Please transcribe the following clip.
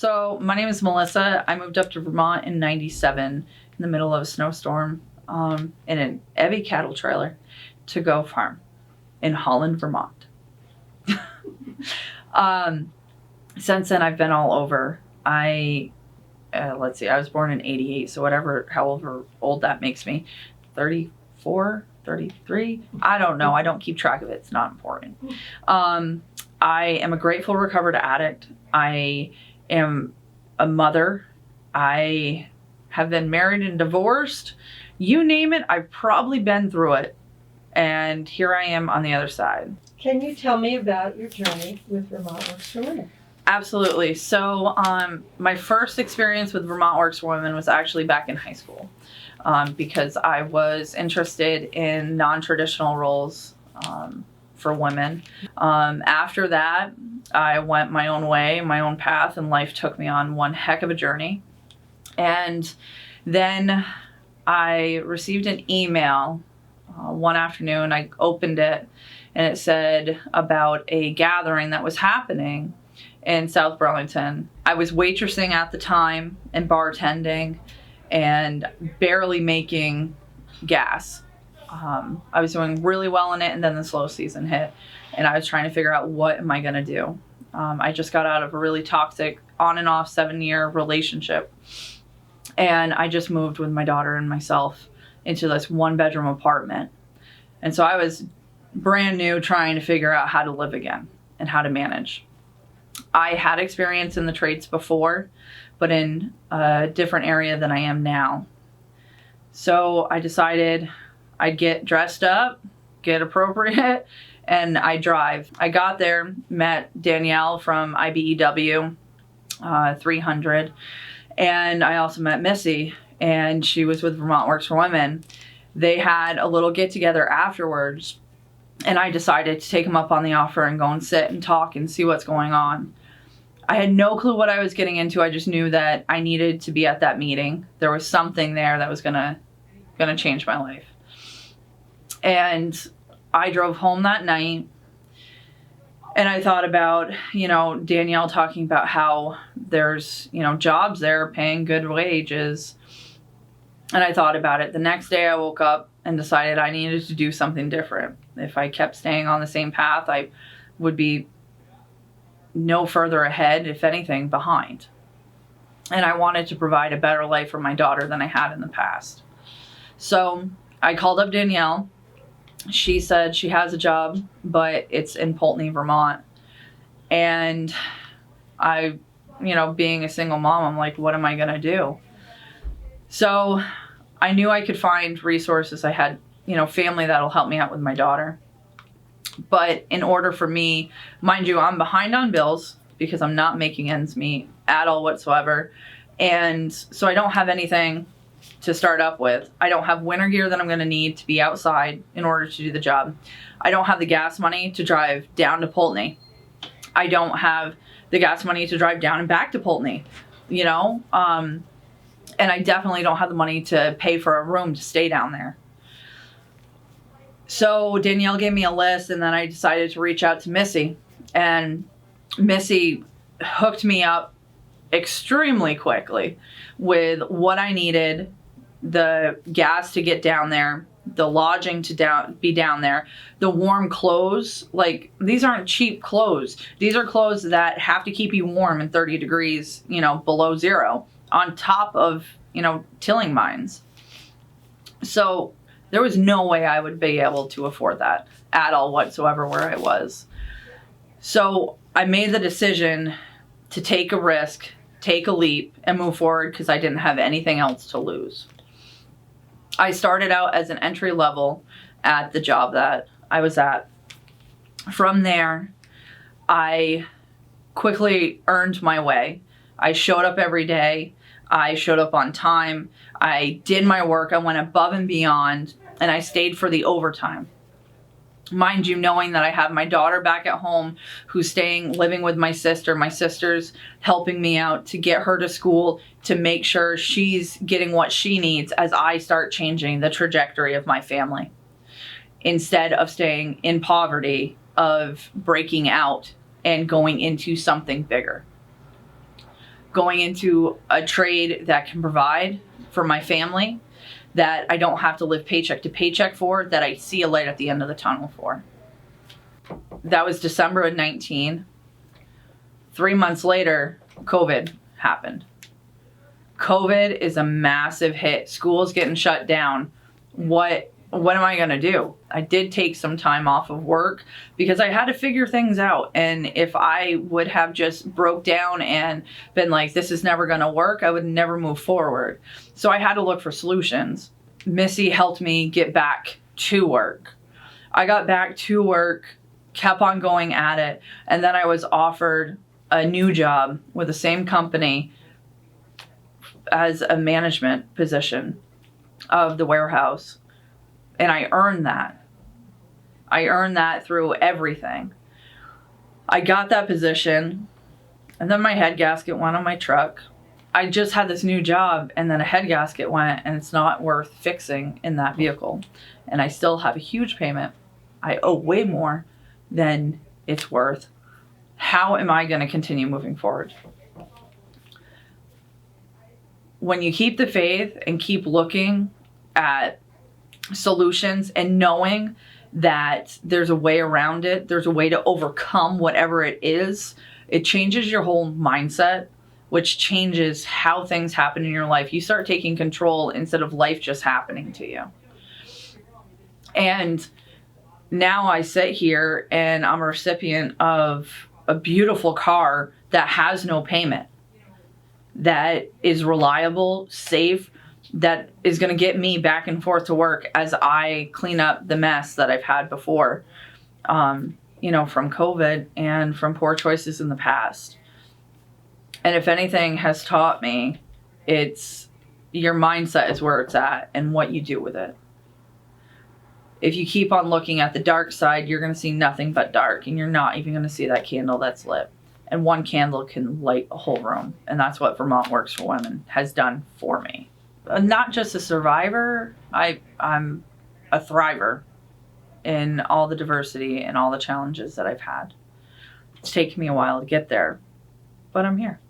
So my name is Melissa. I moved up to Vermont in '97 in the middle of a snowstorm in an heavy cattle trailer to go farm in Holland, Vermont. Since then, I've been all over. Let's see, I was born in '88, so however old that makes me, 34, 33. I don't know. I don't keep track of it. It's not important. I am a grateful recovered addict. I am a mother. I have been married and divorced. You name it, I've probably been through it. And here I am on the other side. Can you tell me about your journey with Vermont Works For Women? Absolutely. So my first experience with Vermont Works For Women was actually back in high school because I was interested in non-traditional roles for women. After that, I went my own way, my own path, and life took me on one heck of a journey. And then I received an email one afternoon. I opened it and it said about a gathering that was happening in South Burlington. I was waitressing at the time and bartending and barely making gas. I was doing really well in it, and then the slow season hit, and I was trying to figure out, what am I going to do? I just got out of a really toxic on and off 7-year relationship, and I just moved with my daughter and myself into this 1-bedroom apartment. And so I was brand new, trying to figure out how to live again and how to manage. I had experience in the trades before, but in a different area than I am now. So I decided I'd get dressed up, get appropriate, and I drive. I got there, met Danielle from VWW 300, and I also met Missy, and she was with Vermont Works For Women. They had a little get together afterwards, and I decided to take them up on the offer and go and sit and talk and see what's going on. I had no clue what I was getting into. I just knew that I needed to be at that meeting. There was something there that was gonna change my life. And I drove home that night, and I thought about, Danielle talking about how there's, jobs there paying good wages. And I thought about it. The next day I woke up and decided I needed to do something different. If I kept staying on the same path, I would be no further ahead, if anything, behind. And I wanted to provide a better life for my daughter than I had in the past. So I called up Danielle. She said she has a job, but it's in Poultney, Vermont. And I, being a single mom, I'm like, what am I going to do? So I knew I could find resources. I had, family that'll help me out with my daughter. But in order for me, mind you, I'm behind on bills because I'm not making ends meet at all whatsoever. And so I don't have anything to start up with. I don't have winter gear that I'm going to need to be outside in order to do the job. I don't have the gas money to drive down to Poultney. I don't have the gas money to drive down and back to Poultney, and I definitely don't have the money to pay for a room to stay down there. So Danielle gave me a list, and then I decided to reach out to Missy, and Missy hooked me up extremely quickly with what I needed, the gas to get down there, the lodging to be down there, the warm clothes. Like, these aren't cheap clothes. These are clothes that have to keep you warm in 30 degrees, below zero, on top of, tilling mines. So there was no way I would be able to afford that at all whatsoever where I was. So I made the decision to take a risk, take a leap, and move forward because I didn't have anything else to lose. I started out as an entry level at the job that I was at. From there, I quickly earned my way. I showed up every day. I showed up on time. I did my work. I went above and beyond, and I stayed for the overtime. Mind you, knowing that I have my daughter back at home who's living with my sister. My sister's helping me out to get her to school, to make sure she's getting what she needs as I start changing the trajectory of my family. Instead of staying in poverty, of breaking out and going into something bigger. going into a trade that can provide for my family, that I don't have to live paycheck to paycheck for, that I see a light at the end of the tunnel for. That was December of 19. 3 months later, COVID happened. COVID is a massive hit. School's getting shut down. What am I going to do? I did take some time off of work because I had to figure things out. And if I would have just broke down and been like, this is never going to work, I would never move forward. So I had to look for solutions. Missy helped me get back to work. I got back to work, kept on going at it. And then I was offered a new job with the same company as a management position of the warehouse. And I earned that. I earned that through everything. I got that position, and then my head gasket went on my truck. I just had this new job, and then a head gasket went, and it's not worth fixing in that vehicle. And I still have a huge payment. I owe way more than it's worth. How am I going to continue moving forward? When you keep the faith and keep looking at solutions and knowing that there's a way around it, there's a way to overcome whatever it is, it changes your whole mindset, which changes how things happen in your life. You start taking control instead of life just happening to you. And now I sit here and I'm a recipient of a beautiful car that has no payment, that is reliable, safe, that is going to get me back and forth to work as I clean up the mess that I've had before, from COVID and from poor choices in the past. And if anything has taught me, it's your mindset is where it's at and what you do with it. If you keep on looking at the dark side, you're going to see nothing but dark, and you're not even going to see that candle that's lit. And one candle can light a whole room. And that's what Vermont Works for Women has done for me. Not just a survivor, I'm a thriver in all the diversity and all the challenges that I've had. It's taken me a while to get there, but I'm here.